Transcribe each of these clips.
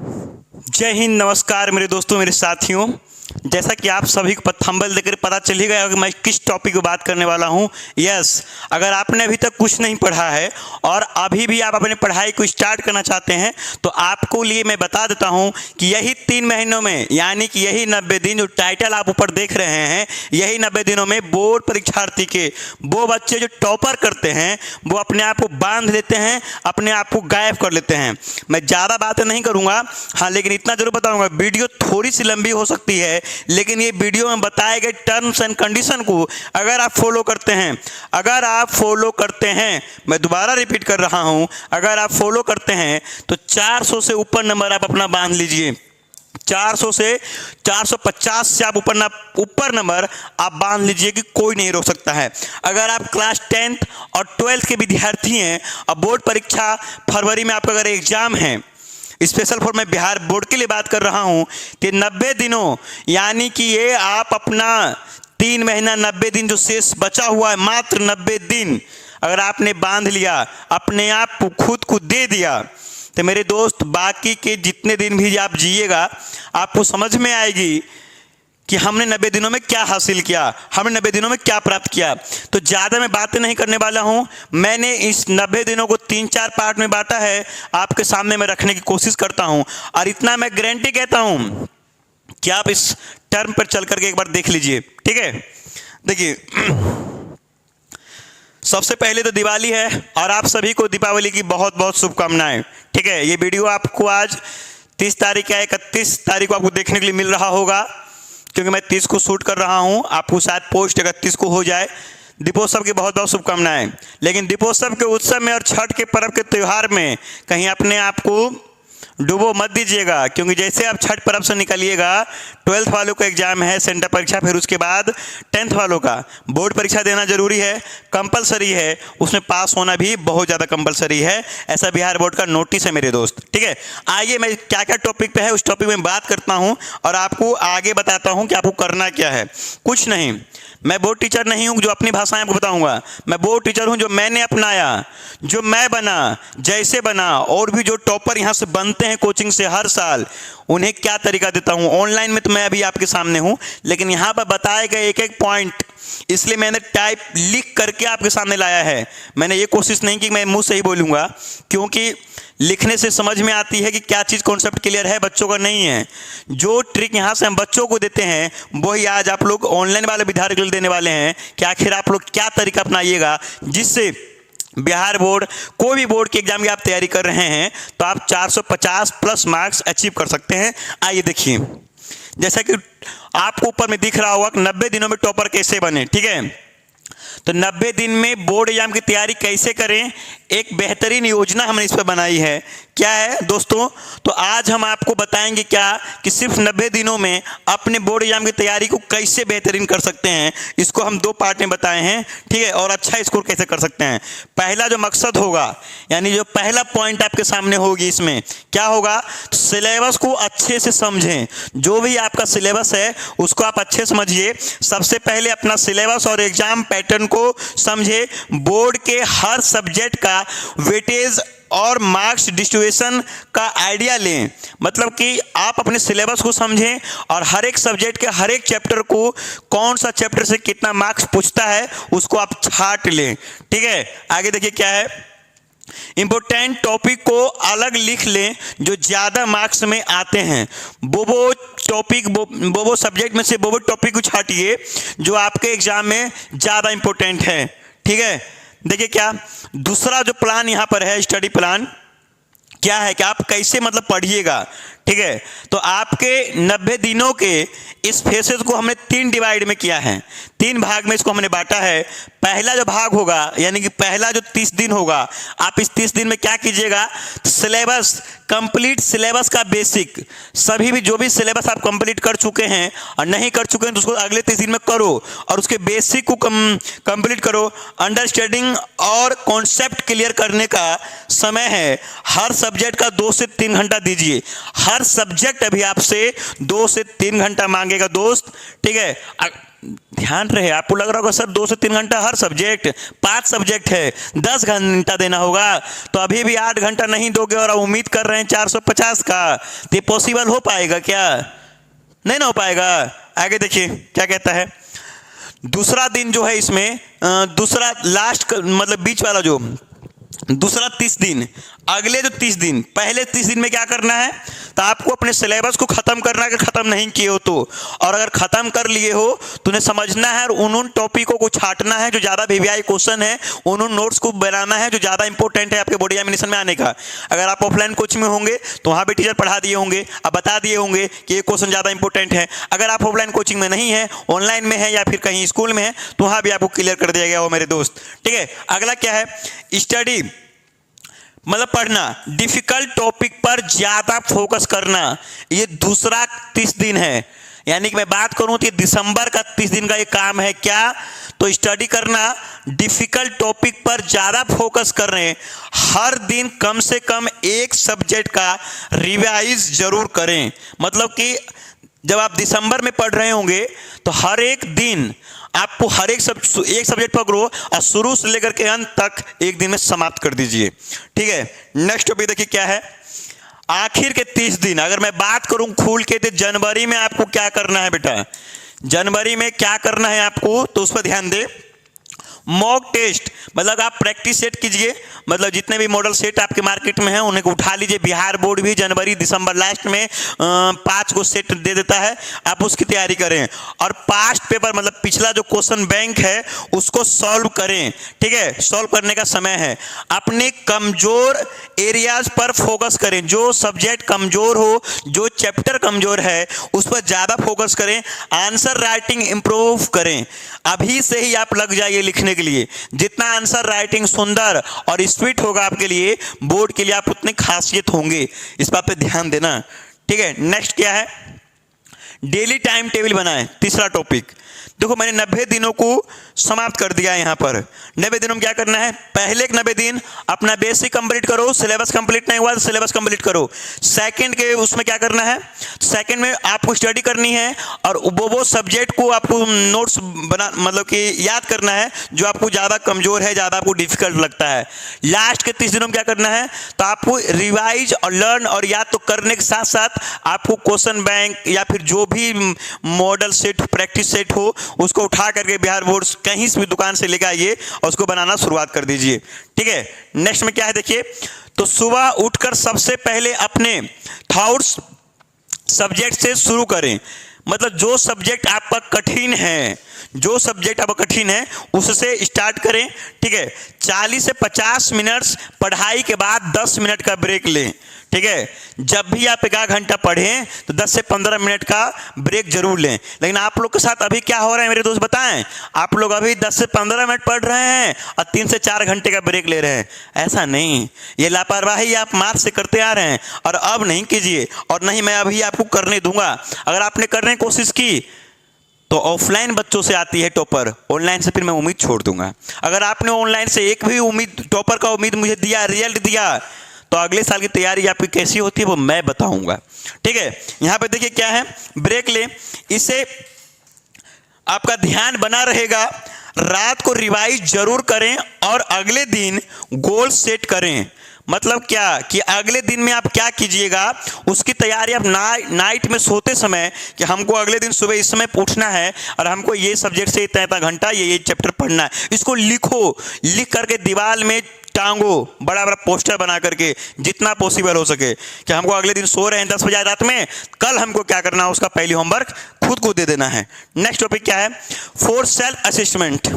जय हिंद, नमस्कार मेरे दोस्तों, मेरे साथियों। जैसा कि आप सभी को थंबनेल देखकर पता चल ही गया कि मैं किस टॉपिक पे बात करने वाला हूं। यस, अगर आपने अभी तक कुछ नहीं पढ़ा है और अभी भी आप अपनी पढ़ाई को स्टार्ट करना चाहते हैं तो आपको लिए मैं बता देता हूं कि यही 3 महीनों में, यानी कि यही 90 दिन जो टाइटल आप ऊपर देख रहे हैं, यही 90 दिनों में बोर्ड परीक्षार्थी के वो बच्चे जो टॉपर करते हैं वो अपने आप को बांध लेते हैं, अपने आप को गायब कर लेते हैं। मैं ज़्यादा बातें नहीं करूँगा, हाँ, लेकिन इतना जरूर बताऊँगा, वीडियो थोड़ी सी लंबी हो सकती है, लेकिन ये वीडियो में बताए गए टर्म्स एंड कंडीशन को अगर आप फॉलो करते हैं, मैं दोबारा रिपीट कर रहा हूं, अगर आप फॉलो करते हैं तो 400 से ऊपर नंबर आप अपना बांध लीजिए। 400 से 450 से आप ऊपर नंबर आप बांध लीजिए कि कोई नहीं रोक सकता है। अगर आप क्लास 10th और 12th के विद्यार्थी हैं, अब बोर्ड परीक्षा फरवरी में आपका अगर एग्जाम है, स्पेशल फॉर मैं बिहार बोर्ड के लिए बात कर रहा हूं कि 90 दिनों, यानी कि ये आप अपना 3 महीना 90 दिन जो शेष बचा हुआ है, मात्र 90 दिन अगर आपने बांध लिया, अपने आप को खुद को दे दिया, तो मेरे दोस्त बाकी के जितने दिन भी आप जिएगा आपको समझ में आएगी कि हमने 90 दिनों में क्या हासिल किया, हमने 90 दिनों में क्या प्राप्त किया। तो ज़्यादा मैं बातें नहीं करने वाला हूं। मैंने इस 90 दिनों को 3-4 पार्ट में बांटा है, आपके सामने मैं रखने की कोशिश करता हूं, और इतना मैं गारंटी कहता हूं कि आप इस टर्म पर चल करके एक बार देख लीजिए। ठीक है, देखिए, सबसे पहले तो दिवाली है और आप सभी को दीपावली की बहुत बहुत शुभकामनाएं। ठीक है, ये वीडियो आपको आज 30 तारीख या 31 तारीख को आपको देखने के लिए मिल रहा होगा, क्योंकि मैं 30 को शूट कर रहा हूं, आपको शायद पोस्ट 31 को हो जाए। दीपोत्सव की बहुत बहुत शुभकामनाएं। लेकिन दीपोत्सव के उत्सव में और छठ के पर्व के त्यौहार में कहीं अपने आप को डूबो मत दीजिएगा, क्योंकि जैसे आप छठ पर्व से निकलिएगा, 12th वालों का एग्जाम है, सेंटर परीक्षा, फिर उसके बाद 10th वालों का बोर्ड परीक्षा देना जरूरी है, कंपलसरी है, उसमें पास होना भी बहुत ज़्यादा कंपलसरी है। ऐसा बिहार बोर्ड का नोटिस है मेरे दोस्त। ठीक है, आइए मैं क्या क्या टॉपिक पे है उस टॉपिक में बात करता हूँ और आपको आगे बताता हूँ कि आपको करना क्या है। कुछ नहीं, मैं बोर्ड टीचर नहीं हूँ जो अपनी भाषाएं आपको बताऊंगा, मैं बोर्ड टीचर हूँ जो मैंने अपनाया, जो मैं बना, जैसे बना, और भी जो टॉपर यहाँ से बनते हैं कोचिंग से हर साल, उन्हें क्या तरीका देता हूँ। ऑनलाइन में तो मैं अभी आपके सामने हूँ, लेकिन यहाँ पर बताए गए एक एक पॉइंट, इसलिए मैंने टाइप लिख करके आपके सामने लाया है। मैंने ये कोशिश नहीं की मैं मुंह से ही बोलूँगा, क्योंकि लिखने से समझ में आती है कि क्या चीज़ कॉन्सेप्ट क्लियर है, बच्चों का नहीं है। जो ट्रिक यहाँ से हम बच्चों को देते हैं वही आज आप लोग ऑनलाइन वाले विद्यार्थी के लिए देने वाले हैं कि आखिर आप लोग क्या तरीका अपनाइएगा जिससे बिहार बोर्ड, कोई भी बोर्ड के एग्जाम की आप तैयारी कर रहे हैं तो आप 450 प्लस मार्क्स अचीव कर सकते हैं। आइए देखिए, जैसा कि आपको ऊपर में दिख रहा होगा 90 दिनों में टॉपर कैसे बने। ठीक है, तो 90 दिन में बोर्ड एग्जाम की तैयारी कैसे करें, एक बेहतरीन योजना हमने इस पर बनाई है। क्या है दोस्तों, तो आज हम आपको बताएंगे क्या कि सिर्फ 90 दिनों में अपने बोर्ड एग्जाम की तैयारी को कैसे बेहतरीन कर सकते हैं। इसको हम 2 पार्ट में बताए हैं। ठीक है, और अच्छा स्कोर कैसे कर सकते हैं। पहला जो मकसद होगा, यानी जो पहला पॉइंट आपके सामने होगी, इसमें क्या होगा, सिलेबस को अच्छे से समझें। जो भी आपका सिलेबस है उसको आप अच्छे समझिए। सबसे पहले अपना सिलेबस और एग्जाम पैटर्न को समझे। बोर्ड के हर सब्जेक्ट का वेटेज और मार्क्स डिस्ट्रीब्यूशन का आइडिया लें, मतलब कि आप अपने सिलेबस को समझें और हर एक सब्जेक्ट के हर एक चैप्टर को, कौन सा चैप्टर से कितना मार्क्स पूछता है उसको आप छाट लें। ठीक है, आगे देखिए क्या है, इंपोर्टेंट टॉपिक को अलग लिख लें जो ज़्यादा मार्क्स में आते हैं। वो टॉपिक, वो सब्जेक्ट में से वो टॉपिक को छाटिए जो आपके एग्जाम में ज़्यादा इंपॉर्टेंट है। ठीक है, देखिए क्या दूसरा जो प्लान यहाँ पर है, स्टडी प्लान क्या है कि आप कैसे मतलब पढ़िएगा। ठीक है, तो आपके 90 दिनों के इस फेसेस को हमने 3 डिवाइड में किया है, 3 भाग में इसको हमने बांटा है। पहला जो भाग होगा, यानी कि पहला जो 30 दिन होगा, आप इस 30 दिन में क्या कीजिएगा, सिलेबस, कंप्लीट सिलेबस का बेसिक, सभी भी जो भी सिलेबस आप कंप्लीट कर चुके हैं और नहीं कर चुके हैं तो उसको अगले 30 दिन में करो और उसके बेसिक को कंप्लीट करो। अंडरस्टैंडिंग और कॉन्सेप्ट क्लियर करने का समय है। हर सब्जेक्ट का 2 से 3 घंटा दीजिए। हर सब्जेक्ट अभी आपसे 2 से 3 घंटा मांगेगा दोस्त। ठीक है, ध्यान रहे, आपको लग रहा होगा सर 2 से 3 घंटा हर सब्जेक्ट, 5 सब्जेक्ट है, 10 घंटा देना होगा, तो अभी भी 8 घंटा नहीं दोगे और उम्मीद कर रहे हैं 450 का, तो ये पॉसिबल हो पाएगा क्या? नहीं ना हो पाएगा। आगे देखिए क्या कहता है। दूसरा दिन जो है इसमें दूसरा लास्ट मतलब बीच वाला जो दूसरा 30 दिन, अगले जो 30 दिन, पहले 30 दिन में क्या करना है, तो आपको अपने सिलेबस को खत्म करना है अगर खत्म नहीं किए हो तो, और अगर खत्म कर लिए हो तो उन्हें समझना है और उन टॉपिकों को छांटना है जो ज़्यादा वीवीआई क्वेश्चन है, उन नोट्स को बनाना है जो ज़्यादा इंपॉर्टेंट है आपके बोर्ड एग्जामिनेशन में आने का। अगर आप ऑफलाइन कोचिंग में होंगे तो वहाँ भी टीचर पढ़ा दिए होंगे, अब बता दिए होंगे कि ये क्वेश्चन ज़्यादा इंपॉर्टेंट है। अगर आप ऑफलाइन कोचिंग में नहीं है, ऑनलाइन में है या फिर कहीं स्कूल में है, तो वहाँ भी आपको क्लियर कर दिया गया हो मेरे दोस्त। ठीक है, अगला क्या है, स्टडी मतलब पढ़ना, डिफिकल्ट टॉपिक पर ज्यादा फोकस करना, ये दूसरा 30 दिन है। यानी कि मैं बात करूं तो ये दिसंबर का 30 दिन का ये काम है क्या, तो स्टडी करना, डिफिकल्ट टॉपिक पर ज्यादा फोकस कर रहे हैं, हर दिन कम से कम एक सब्जेक्ट का रिवाइज जरूर करें। मतलब कि जब आप दिसंबर में पढ़ रहे होंगे तो हर एक दिन आपको हर एक सब्जेक्ट पकड़ो और शुरू से लेकर के अंत तक एक दिन में समाप्त कर दीजिए। ठीक है, नेक्स्ट टॉपिक देखिए क्या है, आखिर के 30 दिन। अगर मैं बात करूं खुल के तो जनवरी में आपको क्या करना है बेटा, जनवरी में क्या करना है आपको, तो उस पर ध्यान दे। मॉक टेस्ट मतलब आप प्रैक्टिस सेट कीजिए, मतलब जितने भी मॉडल सेट आपके मार्केट में हैं उन्हें उठा लीजिए। बिहार बोर्ड भी जनवरी दिसंबर लास्ट में 5 को सेट दे देता है, आप उसकी तैयारी करें। और पास्ट पेपर मतलब पिछला जो क्वेश्चन बैंक है उसको सॉल्व करें। ठीक है, सॉल्व करने का समय है। अपने कमजोर एरियाज पर फोकस करें, जो सब्जेक्ट कमजोर हो, जो चैप्टर कमजोर है उस पर ज्यादा फोकस करें। आंसर राइटिंग इंप्रूव करें, अभी से ही आप लग जाइए लिखने के लिए। जितना आंसर राइटिंग सुंदर और स्वीट होगा आपके लिए, बोर्ड के लिए आप उतनी खासियत होंगे, इस बात पे ध्यान देना। ठीक है, नेक्स्ट क्या है, डेली टाइम टेबल बनाएं, तीसरा टॉपिक। देखो मैंने 90 दिनों को समाप्त कर दिया है। यहाँ पर 90 दिनों में क्या करना है, पहले एक 90 दिन अपना बेसिक कंप्लीट करो, सिलेबस कंप्लीट नहीं हुआ तो सिलेबस कंप्लीट करो। सेकंड के उसमें क्या करना है, सेकंड में आपको स्टडी करनी है और वो सब्जेक्ट को आपको नोट्स बना मतलब कि याद करना है जो आपको ज़्यादा कमजोर है, ज़्यादा आपको डिफिकल्ट लगता है। लास्ट के 30 दिनों में क्या करना है, तो आपको रिवाइज और लर्न और याद तो करने के साथ साथ आपको क्वेश्चन बैंक या फिर जो भी मॉडल सेट प्रैक्टिस सेट हो उसको उठा करके बिहार बोर्ड कहीं से भी दुकान से लेकर आइए और उसको बनाना शुरुआत कर दीजिए। ठीक है, नेक्स्ट में क्या है देखिए, तो सुबह उठकर सबसे पहले अपने थॉट्स सब्जेक्ट से शुरू करें। मतलब जो सब्जेक्ट आपका कठिन है, जो सब्जेक्ट आपका कठिन है उससे स्टार्ट करें। ठीक है, 40 से 50 मिनट्स पढ़ाई के बाद 10 मिनट का ब्रेक लें। ठीक है, जब भी आप 1 घंटा पढ़ें तो 10 से 15 मिनट का ब्रेक जरूर लें। लेकिन आप लोग के साथ अभी क्या हो रहा है मेरे दोस्त बताएं, आप लोग अभी 10 से 15 मिनट पढ़ रहे हैं और 3 से 4 घंटे का ब्रेक ले रहे हैं। ऐसा नहीं, ये लापरवाही आप मार्च से करते आ रहे हैं और अब नहीं कीजिए, और नहीं मैं अभी आपको करने दूंगा। अगर आपने करने की कोशिश की तो ऑफलाइन बच्चों से आती है टॉपर, ऑनलाइन से फिर मैं उम्मीद छोड़ दूंगा। अगर आपने ऑनलाइन से एक भी उम्मीद टॉपर का उम्मीद मुझे दिया, रिजल्ट दिया, तो अगले साल की तैयारी आपकी कैसी होती है वो मैं बताऊंगा। ठीक है, यहां पे देखिए क्या है, ब्रेक ले, इससे आपका ध्यान बना रहेगा। रात को रिवाइज जरूर करें और अगले दिन गोल सेट करें। मतलब क्या कि अगले दिन में आप क्या कीजिएगा, उसकी तैयारी आप नाइट में सोते समय कि हमको अगले दिन सुबह इस समय उठना है और हमको ये सब्जेक्ट से इतना घंटा ये चैप्टर पढ़ना है, इसको लिखो, लिख करके दीवार में टांगो, बड़ा बड़ा पोस्टर बना करके जितना पॉसिबल हो सके कि हमको अगले दिन सो रहे हैं 10 बजे रात में, कल हमको क्या करना है उसका पहली होमवर्क खुद को दे देना है। नेक्स्ट टॉपिक क्या है, फॉर सेल्फ असेसमेंट।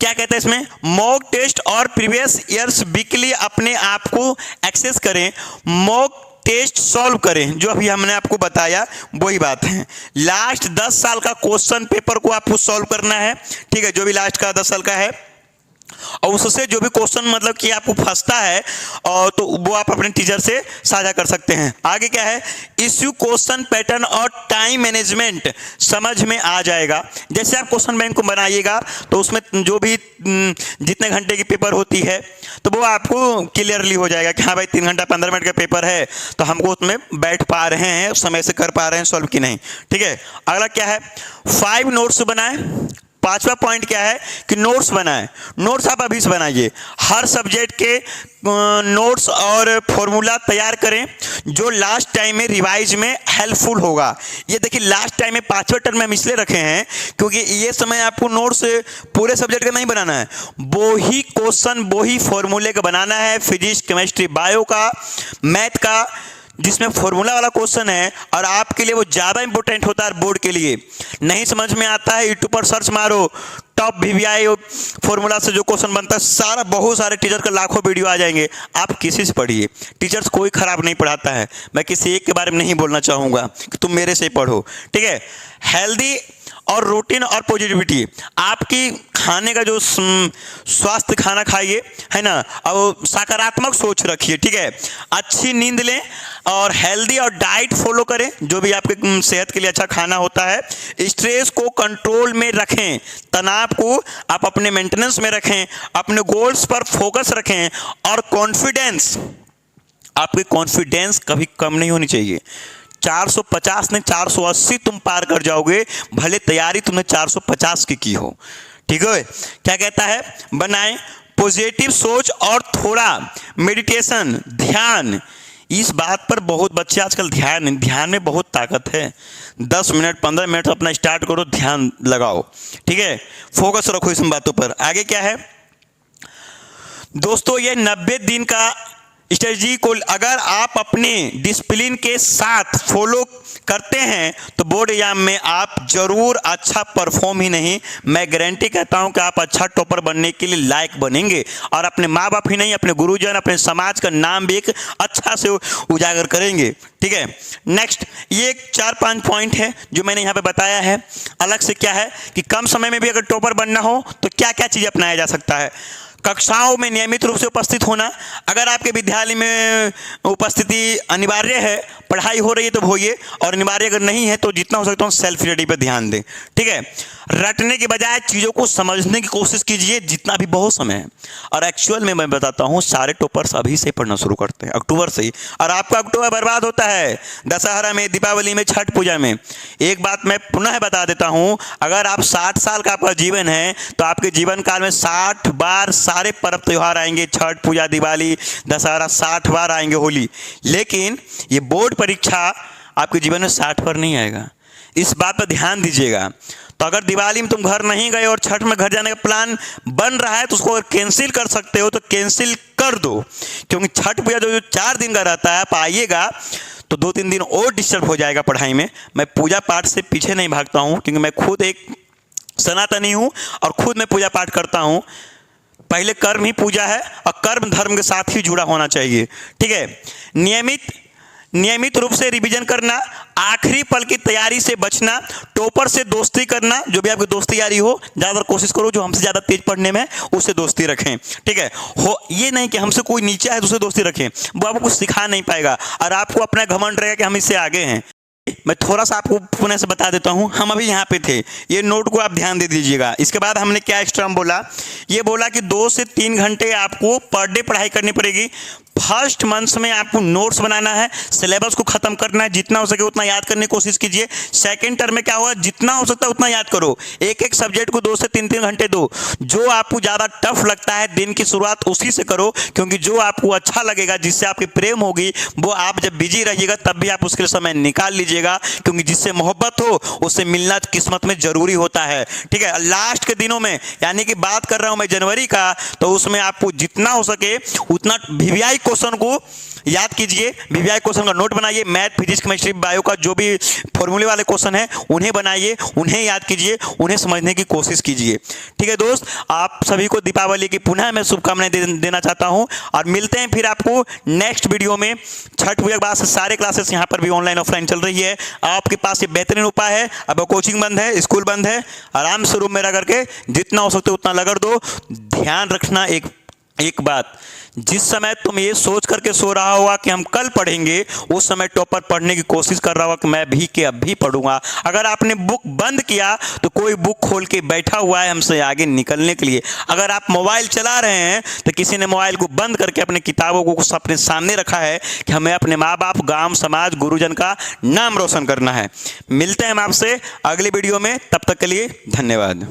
क्या कहते हैं इसमें, मॉक टेस्ट और प्रीवियस ईयर्स वीकली अपने आप को एक्सेस करें, मॉक टेस्ट सॉल्व करें, जो अभी हमने आपको बताया वही बात है। लास्ट 10 साल का क्वेश्चन पेपर को आपको सॉल्व करना है। ठीक है, जो भी लास्ट का 10 साल का है और उससे जो भी क्वेश्चन मतलब कि आपको फंसता है और तो वो आप अपने टीचर से साझा कर सकते हैं। आगे क्या है, इश्यू क्वेश्चन पैटर्न और टाइम मैनेजमेंट समझ में आ जाएगा। जैसे आप क्वेश्चन बैंक को बनाइएगा तो उसमें जो भी जितने घंटे की पेपर होती है तो वो आपको क्लियरली हो जाएगा कि हाँ भाई 3 घंटा 15 मिनट का पेपर है तो हमको उसमें बैठ पा रहे हैं, समय से कर पा रहे हैं सॉल्व कि नहीं। ठीक है, अगला क्या है, 5 नोट्स बनाएं। 5वां पॉइंट क्या है कि नोट्स बनाएं। नोट्स आप अभी से बनाइए, हर सब्जेक्ट के नोट्स और फॉर्मूला तैयार करें जो लास्ट टाइम में रिवाइज में हेल्पफुल होगा। ये देखिए लास्ट टाइम में 5वां टर्म में हम इसलिए रखे हैं क्योंकि ये समय आपको नोट्स पूरे सब्जेक्ट का नहीं बनाना है, वो ही क्वेश्चन वो ही फॉर्मूले का बनाना है, फिजिक्स केमिस्ट्री बायो का, मैथ का, जिसमें फॉर्मूला वाला क्वेश्चन है और आपके लिए वो ज़्यादा इंपॉर्टेंट होता है बोर्ड के लिए। नहीं समझ में आता है यूट्यूब पर सर्च मारो, टॉप VVI फॉर्मूला से जो क्वेश्चन बनता है सारा, बहुत सारे टीचर का लाखों वीडियो आ जाएंगे, आप किसी से पढ़िए। टीचर्स कोई खराब नहीं पढ़ाता है, मैं किसी एक के बारे में नहीं बोलना चाहूँगा कि तुम मेरे से ही पढ़ो। ठीक है, हेल्दी और रूटीन और पॉजिटिविटी, आपकी खाने का जो स्वास्थ्य खाना खाइए है ना, और सकारात्मक सोच रखिए। ठीक है, अच्छी नींद लें और हेल्दी और डाइट फॉलो करें जो भी आपके सेहत के लिए अच्छा खाना होता है। स्ट्रेस को कंट्रोल में रखें, तनाव को आप अपने मेंटेनेंस में रखें, अपने गोल्स पर फोकस रखें और कॉन्फिडेंस, आपकी कॉन्फिडेंस कभी कम नहीं होनी चाहिए। 450 नहीं 480 तुम पार कर जाओगे, भले तैयारी तुमने 450 की हो। ठीक है, क्या कहता है, बनाएं पॉजिटिव सोच और थोड़ा मेडिटेशन, ध्यान। इस बात पर बहुत बच्चे आजकल ध्यान में बहुत ताकत है। 10 मिनट 15 मिनट अपना स्टार्ट करो, ध्यान लगाओ। ठीक है, फोकस रखो इन बातों पर। आगे क्या है दोस्तों, ये 90 दिन का स्ट्रेटजी को अगर आप अपने डिसिप्लिन के साथ फॉलो करते हैं तो बोर्ड एग्जाम में आप जरूर अच्छा परफॉर्म ही नहीं, मैं गारंटी कहता हूं कि आप अच्छा टॉपर बनने के लिए लायक बनेंगे और अपने माँ बाप ही नहीं, अपने गुरुजन, अपने समाज का नाम भी एक अच्छा से उजागर करेंगे। ठीक है, नेक्स्ट ये 4-5 पॉइंट है जो मैंने यहाँ पे बताया है अलग से। क्या है कि कम समय में भी अगर टॉपर बनना हो तो क्या क्या चीज़ अपनाया जा सकता है। कक्षाओं में नियमित रूप से उपस्थित होना, अगर आपके विद्यालय में उपस्थिति अनिवार्य है, पढ़ाई हो रही है तो होइए, और अनिवार्य अगर नहीं है तो जितना हो सकता है सेल्फ स्टडी पर ध्यान दें। ठीक है, रटने के बजाय चीज़ों को समझने की कोशिश कीजिए जितना भी बहुत समय है। और एक्चुअल में मैं बताता हूँ सारे टॉपर्स अभी से पढ़ना शुरू करते हैं, अक्टूबर से ही, और आपका अक्टूबर बर्बाद होता है दशहरा में, दीपावली में, छठ पूजा में। एक बात मैं पुनः बता देता हूँ, अगर आप 60 साल का आपका जीवन है तो आपके जीवन काल में 60 बार सारे पर्व त्यौहार आएंगे, छठ पूजा, दिवाली, दशहरा, 60 बार आएंगे, होली। लेकिन ये बोर्ड परीक्षा आपके जीवन में 60 बार नहीं आएगा, इस बात पर ध्यान दीजिएगा। तो अगर दिवाली में तुम घर नहीं गए और छठ में घर जाने का प्लान बन रहा है तो उसको अगर कैंसिल कर सकते हो तो कैंसिल कर दो, क्योंकि छठ पूजा जो 4 दिन का रहता है, आप आइएगा तो 2-3 दिन और डिस्टर्ब हो जाएगा पढ़ाई में। मैं पूजा पाठ से पीछे नहीं भागता हूँ क्योंकि मैं खुद एक सनातनी हूँ और खुद मैं पूजा पाठ करता हूँ। पहले कर्म ही पूजा है और कर्म धर्म के साथ ही जुड़ा होना चाहिए। ठीक है, नियमित रूप से रिवीजन करना, आखिरी पल की तैयारी से बचना, टॉपर से दोस्ती करना, जो भी आपकी दोस्ती यारी हो ज़्यादा कोशिश करो जो हमसे ज़्यादा तेज पढ़ने में उससे दोस्ती रखें। ठीक है, हो ये नहीं कि हमसे कोई नीचा है तो उससे दोस्ती रखें, वो आपको कुछ सिखा नहीं पाएगा और आपको अपना घमंड रहेगा कि हम इससे आगे हैं। मैं थोड़ा सा आपको पुनः से बता देता हूं, हम अभी यहाँ पे थे, ये नोट को आप ध्यान दे दीजिएगा। इसके बाद हमने क्या एक्स्ट्रा बोला, ये बोला कि 2 से 3 घंटे आपको पर डे पढ़ाई करनी पड़ेगी। फर्स्ट मंथ में आपको नोट्स बनाना है, सिलेबस को खत्म करना है, जितना हो सके उतना याद करने की कोशिश कीजिए। सेकंड टर्म में क्या हुआ, जितना हो सकता है उतना याद करो, एक सब्जेक्ट को 2 से 3 घंटे दो। जो आपको ज़्यादा टफ लगता है दिन की शुरुआत उसी से करो, क्योंकि जो आपको अच्छा लगेगा, जिससे आपकी प्रेम होगी, वो आप जब बिजी रहिएगा तब भी आप उसके लिए समय निकाल लीजिएगा, क्योंकि जिससे मोहब्बत हो उससे मिलना किस्मत में जरूरी होता है। ठीक है, लास्ट के दिनों में, यानी कि बात कर रहा हूँ मैं जनवरी का, तो उसमें आपको जितना हो सके उतना VVI क्वेश्चन को याद कीजिए, वीवीआई क्वेश्चन का नोट बनाइए, मैथ, फिजिक्स, केमिस्ट्री, बायो का जो भी फॉर्मूले वाले क्वेश्चन है उन्हें बनाइए, उन्हें याद कीजिए, उन्हें समझने की कोशिश कीजिए। ठीक है दोस्त, आप सभी को दीपावली की पुनः मैं शुभकामनाएं देना चाहता हूं और मिलते हैं फिर आपको नेक्स्ट वीडियो में। छठ पूजा के बाद से सारे क्लासेस यहाँ पर भी ऑनलाइन ऑफलाइन चल रही है। आपके पास ये बेहतरीन उपाय है, अब कोचिंग बंद है, स्कूल बंद है, आराम से रूम में रह करके जितना हो सकते उतना लगा दो। ध्यान रखना एक बात, जिस समय तुम ये सोच करके सो रहा होगा कि हम कल पढ़ेंगे, उस समय टॉपर पढ़ने की कोशिश कर रहा होगा कि मैं भी के अभी पढ़ूंगा। अगर आपने बुक बंद किया तो कोई बुक खोल के बैठा हुआ है हमसे आगे निकलने के लिए। अगर आप मोबाइल चला रहे हैं तो किसी ने मोबाइल को बंद करके अपने किताबों को अपने सामने रखा है कि हमें अपने माँ बाप, गाँव, समाज, गुरुजन का नाम रोशन करना है। मिलते हैं हम आपसे अगले वीडियो में, तब तक के लिए धन्यवाद।